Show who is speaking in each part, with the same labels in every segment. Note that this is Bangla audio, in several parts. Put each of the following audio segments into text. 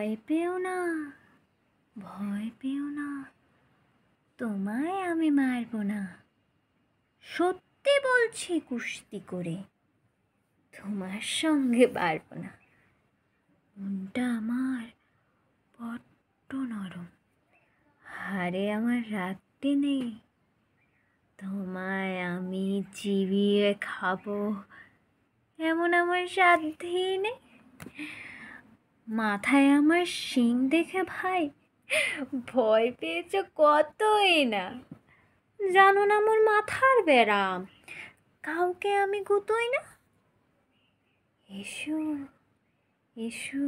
Speaker 1: ভয় পেও না, ভয় পেও না, তোমায় আমি মারব না। সত্যি বলছি, কুস্তি করে তোমার সঙ্গে পারব না। মনটা আমার বড্ড নরম, হাড়ে আমার রাখতে নেই। তোমায় আমি চিবিয়ে খাবো এমন আমার সাধ্যই নেই। মাথায় আমার শিং দেখে ভাই ভয় পেয়েছ কতই না। জানো না মোর মাথার ব্যারাম, কাউকে আমি গুতোই না। এসো এসো,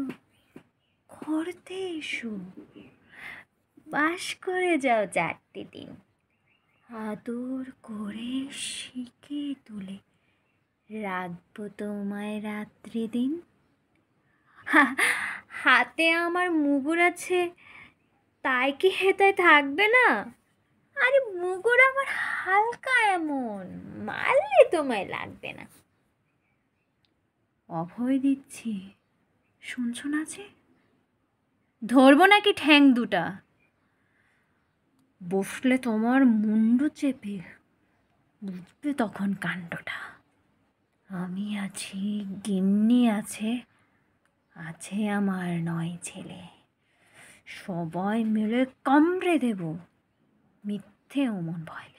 Speaker 1: করতে এসো, বাস করে যাও 4টে দিন। আদর করে শিখে তুলে রাখবো তোমায় রাত্রি দিন। হাতে আমার মুগুর আছে, তাই কি হেতায় থাকবে না? আরে মুগুর আমার হালকা, এমন মারলে তোমায় লাগবে না। অভয় দিচ্ছি, শুনছো না যে? ধরবো নাকি ঠ্যাং দুটা? বসলে তোমার মুন্ডু চেপে বুঝবে তখন কাণ্ডটা। আমি আছি, গিন্নি আছে, আছে আমার 9 ছেলে। সবাই মিলে কামড়ে দেব, মিথ্যে অমন ভয়।